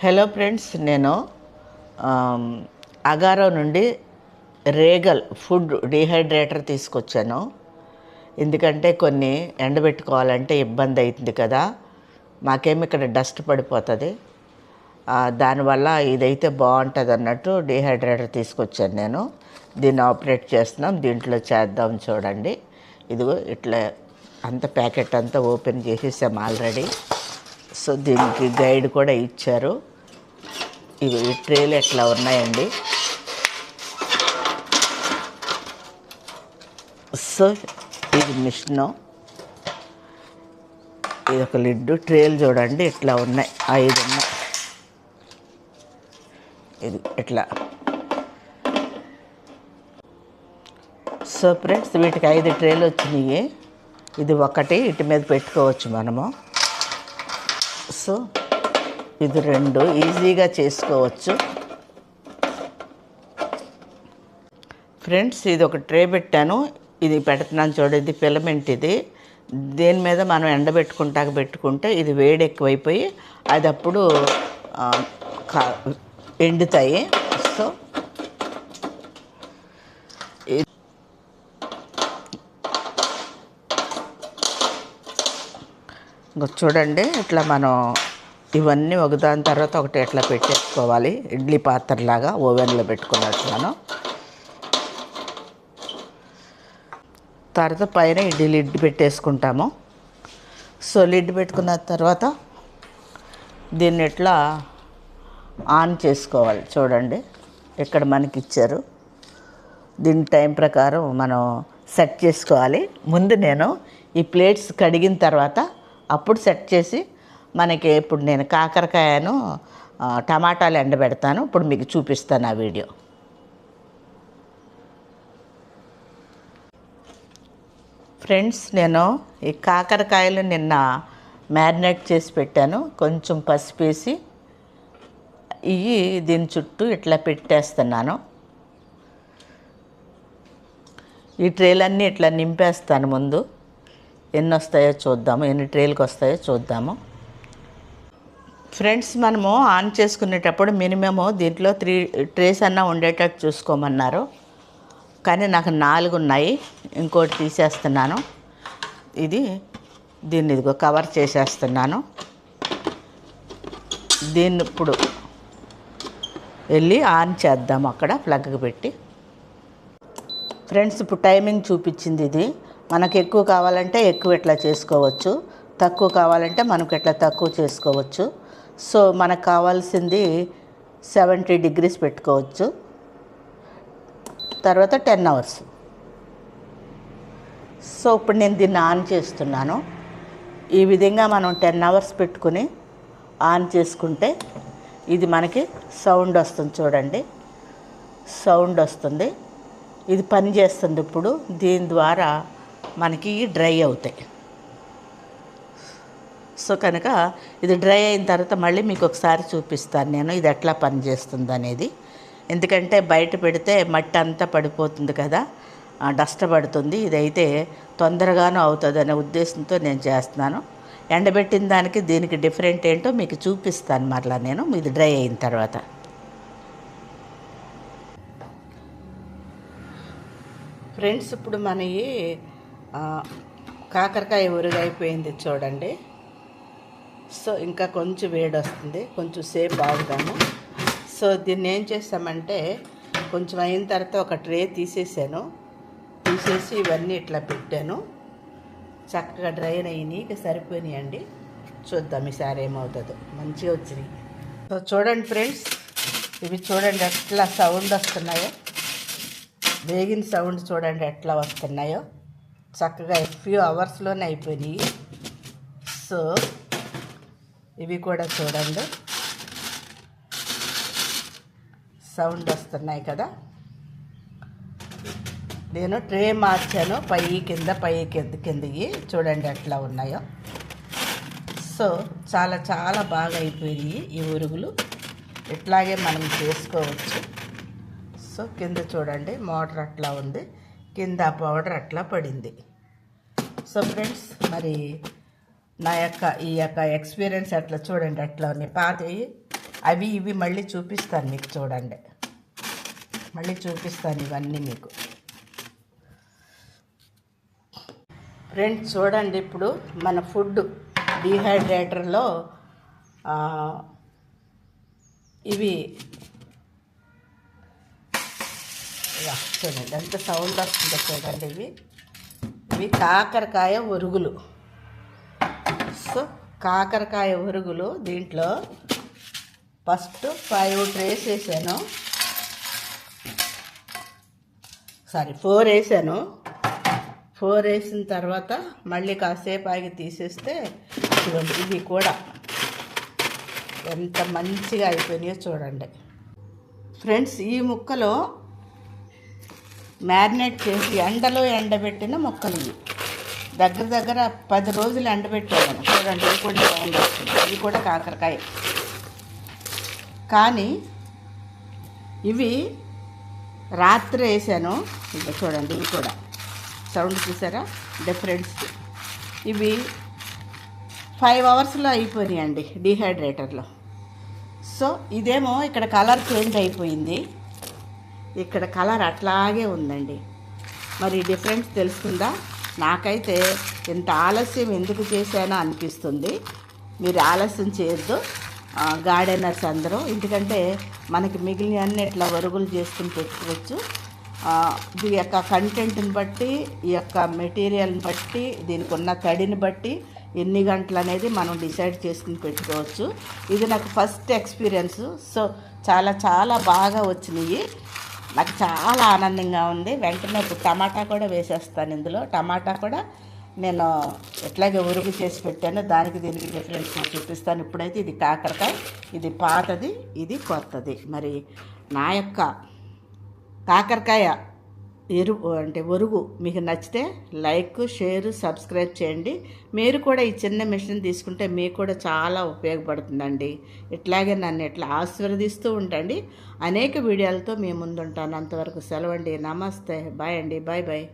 Hello friends, నేను అగారో నుండి రేగల్ food dehydrator తీసుకొచ్చాను. ఎందుకంటే కొన్ని ఎండబెట్టుకోవాలంటే ఇబ్బంది అవుతుంది కదా, మాకేమి ఇక్కడ డస్ట్ పడిపోతుంది. దానివల్ల ఇదైతే బాగుంటుంది అన్నట్టు డీహైడ్రేటర్ తీసుకొచ్చాను నేను. దీన్ని ఆపరేట్ చేస్తున్నాం, దీంట్లో చేద్దాం చూడండి. ఇదిగో ఇట్లా అంత ప్యాకెట్ అంతా ఓపెన్ చేసేసాం ఆల్రెడీ. సో దీనికి గైడ్ కూడా ఇచ్చారు. ఇవి ఈ ట్రేలు ఎట్లా ఉన్నాయండి. సో ఇది మిషను, ఇది ఒక లిడ్డు. ట్రేలు చూడండి ఇట్లా ఉన్నాయి, 5 ఉన్నాయి. ఇది ఇట్లా. సో ఫ్రెండ్స్, వీటికి 5 ట్రేలు వచ్చినాయి. ఇది ఒకటి ఇటు మీద పెట్టుకోవచ్చు మనము. సో ఇది 2 ఈజీగా చేసుకోవచ్చు. ఫ్రెండ్స్, ఇది ఒక ట్రే పెట్టాను. ఇది పెడుతున్నాను చూడండి. ఇది ఫిలమెంట్. ఇది దేని మీద మనం పెట్టుకుంటే ఇది వేడి ఎక్కువైపోయి అది అప్పుడు ఎండుతాయి. సో చూడండి, ఇట్లా మనం ఇవన్నీ ఒకదాని తర్వాత ఒకటి ఎట్లా పెట్టేసుకోవాలి. ఇడ్లీ పాత్రలాగా ఓవెన్లో పెట్టుకున్నట్టుగాను. తర్వాత పైన ఇడ్లీ లిడ్ పెట్టేసుకుంటాము. సో లిడ్ పెట్టుకున్న తర్వాత దీన్ని ఇట్లా ఆన్ చేసుకోవాలి. చూడండి ఇక్కడ మనకి ఇచ్చారు. దీని టైం ప్రకారం మనం సెట్ చేసుకోవాలి. ముందు నేను ఈ ప్లేట్స్ కడిగిన తర్వాత అప్పుడు సెట్ చేసి మనకి ఇప్పుడు నేను కాకరకాయను టమాటాలు ఎండబెడతాను. ఇప్పుడు మీకు చూపిస్తాను ఆ వీడియో. ఫ్రెండ్స్, నేను ఈ కాకరకాయలు నిన్న మ్యారినేట్ చేసి పెట్టాను. కొంచెం పసుపు వేసి ఇవి దీని చుట్టూ ఇట్లా పెట్టేస్తున్నాను. ఈ ట్రేలన్నీ ఇట్లా నింపేస్తాను. ముందు ఎన్ని వస్తాయో చూద్దాము, ఎన్ని ట్రేలకు వస్తాయో చూద్దాము. ఫ్రెండ్స్, మనము ఆన్ చేసుకునేటప్పుడు మినిమము దీంట్లో 3 ట్రేస్ అన్నా ఉండేటట్టు చూసుకోమన్నారు. కానీ నాకు 4 ఉన్నాయి. ఇంకోటి తీసేస్తున్నాను. దీన్ని ఇదిగో కవర్ చేసేస్తున్నాను. దీన్ని ఇప్పుడు వెళ్ళి ఆన్ చేద్దాము అక్కడ ప్లగ్కి పెట్టి. ఫ్రెండ్స్, ఇప్పుడు టైమింగ్ చూపించింది. ఇది మనకు ఎక్కువ కావాలంటే ఎక్కువ ఇట్లా చేసుకోవచ్చు, తక్కువ కావాలంటే మనకు ఇట్లా తక్కువ చేసుకోవచ్చు. సో మనకు కావాల్సింది 70 degrees పెట్టుకోవచ్చు. తర్వాత 10 hours. సో ఇప్పుడు నేను దీన్ని ఆన్ చేస్తున్నాను. ఈ విధంగా మనం 10 hours పెట్టుకుని ఆన్ చేసుకుంటే ఇది మనకి సౌండ్ వస్తుంది. చూడండి, సౌండ్ వస్తుంది. ఇది పని చేస్తుంది. ఇప్పుడు దీని ద్వారా మనకి డ్రై అవుతాయి. సో కనుక ఇది డ్రై అయిన తర్వాత మళ్ళీ మీకు ఒకసారి చూపిస్తాను నేను ఇది ఎట్లా పనిచేస్తుంది అనేది. ఎందుకంటే బయట పెడితే మట్టి అంతా పడిపోతుంది కదా, డస్ట్ పడుతుంది. ఇదైతే తొందరగానూ అవుతుంది అనే ఉద్దేశంతో నేను చేస్తున్నాను. ఎండబెట్టిన దానికి దీనికి డిఫరెంట్ ఏంటో మీకు చూపిస్తాను మరలా నేను ఇది డ్రై అయిన తర్వాత. ఫ్రెండ్స్, ఇప్పుడు మన కాకరకాయ ఉరుగైపోయింది చూడండి. సో ఇంకా కొంచెం వేడి వస్తుంది, కొంచెం సేపు ఆగుదాము. సో దీన్ని ఏం చేస్తామంటే కొంచెం అయిన తర్వాత ఒక ట్రే తీసేసి ఇవన్నీ ఇట్లా పెట్టాను. చక్కగా డ్రైన్ అయినాయి, ఇక సరిపోయినాయండి. చూద్దాం ఈసారి ఏమవుతుందో. మంచిగా వచ్చినాయి. సో చూడండి ఫ్రెండ్స్, ఇవి చూడండి ఎట్లా సౌండ్ వస్తున్నాయో. వేగిన సౌండ్ చూడండి ఎట్లా వస్తున్నాయో. చక్కగా ఫ్యూ అవర్స్లోనే అయిపోయినాయి. సో ఇవి కూడా చూడండి సౌండ్ వస్తున్నాయి కదా. నేను ట్రే మార్చాను, పై కింద కిందకి చూడండి ఎట్లా ఉన్నాయో. సో చాలా చాలా బాగా అయిపోయినాయి ఈ ఉరుగులు. ఇట్లాగే మనం చేసుకోవచ్చు. సో కింద చూడండి మోటార్ అట్లా ఉంది, కింద పౌడర్ అట్లా పడింది. సో ఫ్రెండ్స్, మరి ఈ యొక్క ఎక్స్పీరియన్స్ అట్లా చూడండి అట్లా ఉన్నాయి. పాతవి అవి ఇవి మళ్ళీ చూపిస్తాను మీకు, చూడండి. మళ్ళీ చూపిస్తాను ఇవన్నీ మీకు. ఫ్రెండ్స్ చూడండి, ఇప్పుడు మన ఫుడ్ డీహైడ్రేటర్లో ఇవి చూడండి ఎంత సౌండ్ వస్తుందో చూడండి. ఇవి కాకరకాయ ఒరుగులు. సో కాకరకాయ ఒరుగులు దీంట్లో ఫస్ట్ 5 ట్రేస్ వేసాను, 4 వేసాను. 4 వేసిన తర్వాత మళ్ళీ కాసేపు ఆగి తీసేస్తే చూడండి ఇవి కూడా ఎంత మంచిగా అయిపోయినాయో చూడండి. ఫ్రెండ్స్ ఈ ముక్కలో మ్యారినేట్ చేసి ఎండలో ఎండబెట్టిన ముక్కలు ఇవి. దగ్గర 10 రోజులు ఎండబెట్టాను. చూడండి ఇవి కూడా వస్తుంది. ఇవి కూడా కాకరకాయ, కానీ ఇవి రాత్రి వేసాను. ఇంకా చూడండి ఇవి కూడా సౌండ్ చూసారా డిఫరెన్స్. ఇవి 5 అవర్స్లో అయిపోయినాయండి డీహైడ్రేటర్లో. సో ఇదేమో ఇక్కడ కలర్ చేంజ్ అయిపోయింది, ఇక్కడ కలర్ అట్లాగే ఉందండి. మరి డిఫరెన్స్ తెలుస్తుందా? నాకైతే ఇంత ఆలస్యం ఎందుకు చేశానో అనిపిస్తుంది. మీరు ఆలస్యం చేయొద్దు గార్డెనర్స్ అందరూ, ఎందుకంటే మనకి మిగిలిన అన్ని ఇట్లా వరుగులు చేసుకుని పెట్టుకోవచ్చు. ఈ యొక్క కంటెంట్ని బట్టి, ఈ యొక్క మెటీరియల్ని బట్టి, దీనికి ఉన్న తడిని బట్టి ఎన్ని గంటలు అనేది మనం డిసైడ్ చేసుకుని పెట్టుకోవచ్చు. ఇది నాకు ఫస్ట్ ఎక్స్పీరియన్స్. సో చాలా బాగా వచ్చినాయి. నాకు చాలా ఆనందంగా ఉంది. వెంటనే ఇప్పుడు టమాటా కూడా వేసేస్తాను ఇందులో. టమాటా కూడా నేను ఎట్లాగే ఉరుగు చేసి పెట్టాను, దానికి దీనికి డిఫరెన్స్ చూపిస్తాను. ఇప్పుడైతే ఇది కాకరకాయ, ఇది పాతది, ఇది కొత్తది. మరి నా యొక్క కాకరకాయ ఒరుగు మీకు నచ్చితే లైక్, షేర్, సబ్స్క్రైబ్ చేయండి. మీరు కూడా ఈ చిన్న మిషన్ తీసుకుంటే మీకు కూడా చాలా ఉపయోగపడుతుందండి. ఇట్లాగే నన్ను ఇట్లా ఆశీర్వదిస్తూ ఉండండి. అనేక వీడియోలతో మీ ముందుంటాను. అంతవరకు సెలవండి. నమస్తే, బాయ్ అండి, బాయ్.